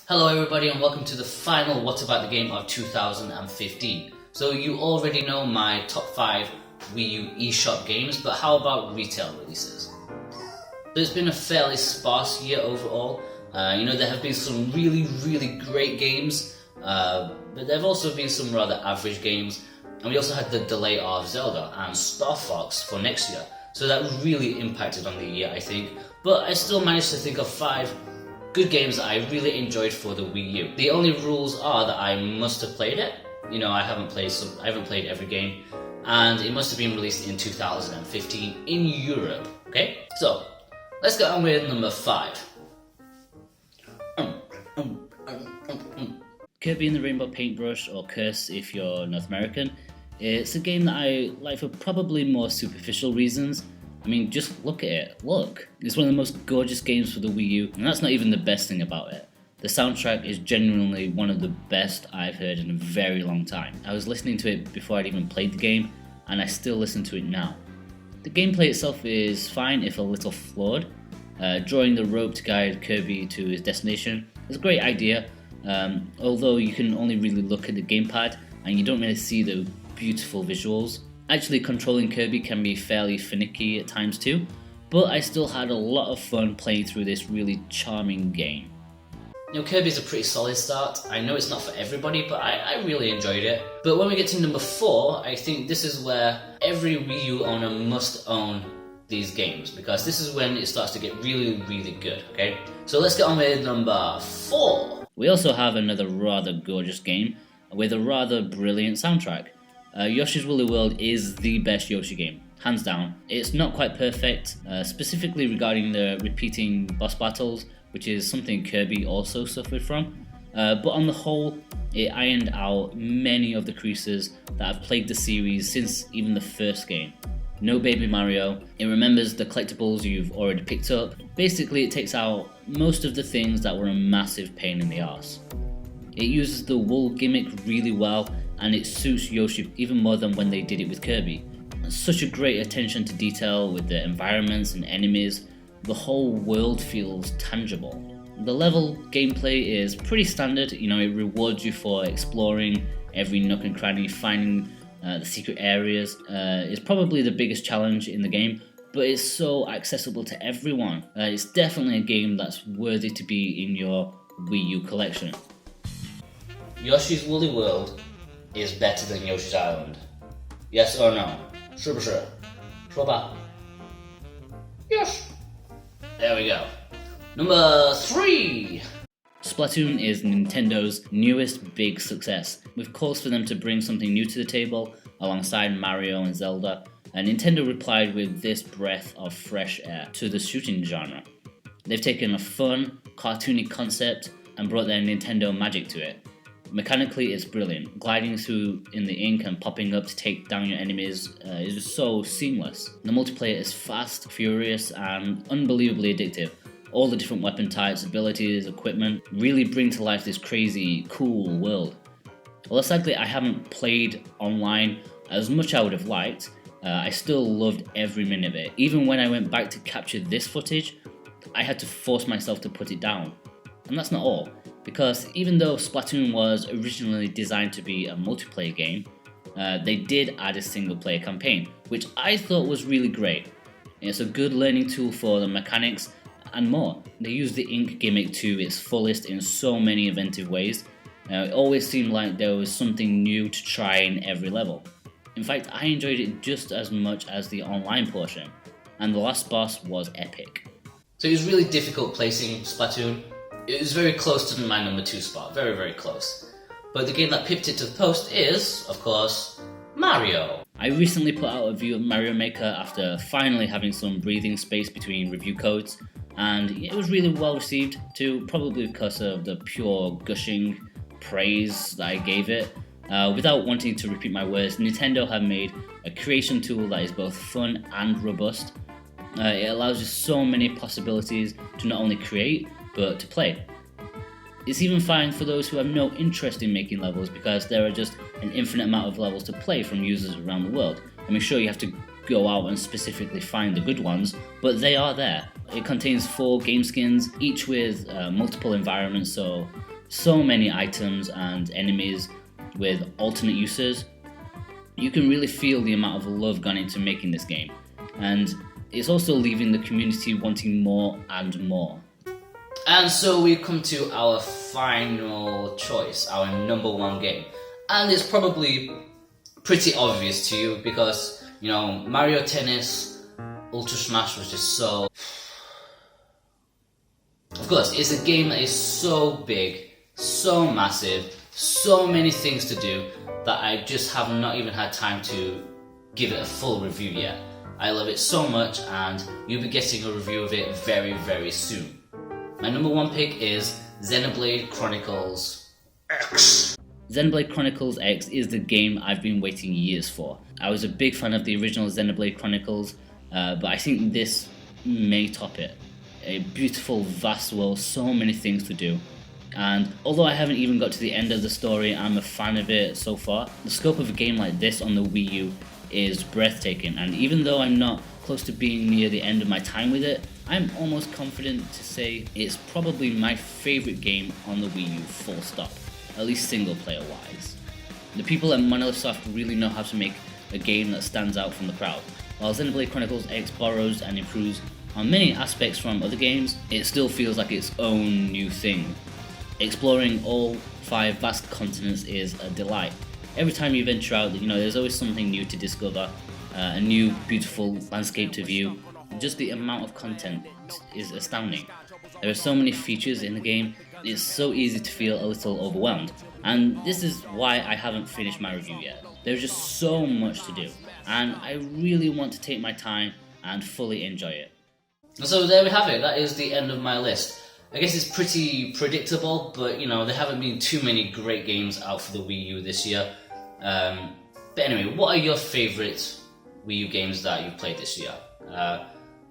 Hello everybody and welcome to the final What About the Game of 2015. So you already know my top 5 Wii U eShop games, but how about retail releases? So it's been a fairly sparse year overall. There have been some really great games, but there have also been some rather average games. And we also had the delay of Zelda and Star Fox for next year. So that really impacted on the year, I think. But I still managed to think of 5 good games that I really enjoyed for the Wii U. The only rules are that I must have played it. I haven't played every game, and it must have been released in 2015 in Europe. Okay, so let's get on with number 5. Kirby and the Rainbow Paintbrush, or Curse if you're North American. It's a game that I like for probably more superficial reasons. I mean, just look at it. Look, it's one of the most gorgeous games for the Wii U, and that's not even the best thing about it. The soundtrack is genuinely one of the best I've heard in a very long time. I was listening to it before I'd even played the game, and I still listen to it now. The gameplay itself is fine, if a little flawed. Drawing the rope to guide Kirby to his destination is a great idea, although you can only really look at the gamepad, and you don't really see the beautiful visuals. Actually, controlling Kirby can be fairly finicky at times too, but I still had a lot of fun playing through this really charming game. Kirby's a pretty solid start. I know it's not for everybody, but I really enjoyed it. But when we get to number 4, I think this is where every Wii U owner must own these games, because this is when it starts to get really good, okay? So let's get on with number 4. We also have another rather gorgeous game with a rather brilliant soundtrack. Yoshi's Woolly World is the best Yoshi game, hands down. It's not quite perfect, specifically regarding the repeating boss battles, which is something Kirby also suffered from. But on the whole, it ironed out many of the creases that have plagued the series since even the first game. No Baby Mario, it remembers the collectibles you've already picked up. Basically, it takes out most of the things that were a massive pain in the arse. It uses the wool gimmick really well, and it suits Yoshi even more than when they did it with Kirby. Such a great attention to detail with the environments and enemies. The whole world feels tangible. The level gameplay is pretty standard. It rewards you for exploring every nook and cranny, finding the secret areas. It's probably the biggest challenge in the game, but it's so accessible to everyone. It's definitely a game that's worthy to be in your Wii U collection. Yoshi's Woolly World is better than Yoshi's Island. Yes or no? 是不是？说吧。Yes. There we go. Number 3. Splatoon is Nintendo's newest big success, with calls for them to bring something new to the table alongside Mario and Zelda, and Nintendo replied with this breath of fresh air to the shooting genre. They've taken a fun, cartoony concept and brought their Nintendo magic to it. Mechanically, it's brilliant. Gliding through in the ink and popping up to take down your enemies is just so seamless. The multiplayer is fast, furious, and unbelievably addictive. All the different weapon types, abilities, equipment really bring to life this crazy, cool world. Well, sadly, I haven't played online as much as I would have liked. I still loved every minute of it. Even when I went back to capture this footage, I had to force myself to put it down. And that's not all. Because even though Splatoon was originally designed to be a multiplayer game, they did add a single player campaign, which I thought was really great. It's a good learning tool for the mechanics and more. They use the ink gimmick to its fullest in so many inventive ways. It always seemed like there was something new to try in every level. In fact, I enjoyed it just as much as the online portion, and the last boss was epic. So it was really difficult placing Splatoon. It was very close to my number 2 spot, very close. But the game that pipped it to the post is, of course, Mario. I recently put out a review of Mario Maker after finally having some breathing space between review codes, and it was really well received too, probably because of the pure gushing praise that I gave it. Without wanting to repeat my words, Nintendo have made a creation tool that is both fun and robust. It allows you so many possibilities to not only create, but to play. It's even fine for those who have no interest in making levels, because there are just an infinite amount of levels to play from users around the world. I mean, sure, you have to go out and specifically find the good ones, but they are there. It contains 4 game skins, each with multiple environments, so many items and enemies with alternate uses. You can really feel the amount of love gone into making this game, and it's also leaving the community wanting more and more. And so we come to our final choice, our number 1 game. And it's probably pretty obvious to you because, you know, Mario Tennis Ultra Smash was just so... Of course, it's a game that is so big, so massive, so many things to do that I just have not even had time to give it a full review yet. I love it so much, and you'll be getting a review of it very, very soon. My number 1 pick is Xenoblade Chronicles X. Xenoblade Chronicles X is the game I've been waiting years for. I was a big fan of the original Xenoblade Chronicles, but I think this may top it. A beautiful, vast world, so many things to do. And although I haven't even got to the end of the story, I'm a fan of it so far. The scope of a game like this on the Wii U is breathtaking, and even though I'm not close to being near the end of my time with it, I'm almost confident to say it's probably my favourite game on the Wii U, full stop, at least single player wise. The people at Monolith Soft really know how to make a game that stands out from the crowd. While Xenoblade Chronicles X borrows and improves on many aspects from other games, it still feels like its own new thing. Exploring all 5 vast continents is a delight. Every time you venture out, there's always something new to discover, a new beautiful landscape to view. Just the amount of content is astounding. There are so many features in the game, it's so easy to feel a little overwhelmed. And this is why I haven't finished my review yet. There's just so much to do, and I really want to take my time and fully enjoy it. So there we have it, that is the end of my list. I guess it's pretty predictable, but there haven't been too many great games out for the Wii U this year. But anyway, what are your favourite Wii U games that you've played this year?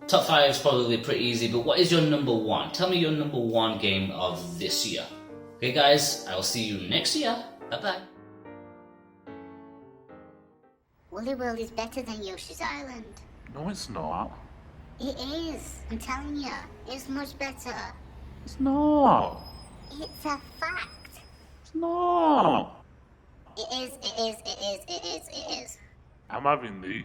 Top 5 is probably pretty easy, but what is your number 1? Tell me your number 1 game of this year. Okay guys, I will see you next year. Bye bye. Woolly World is better than Yoshi's Island. No, it's not. It is. I'm telling you, it's much better. It's not. It's a fact. It's not. It is. I'm having these.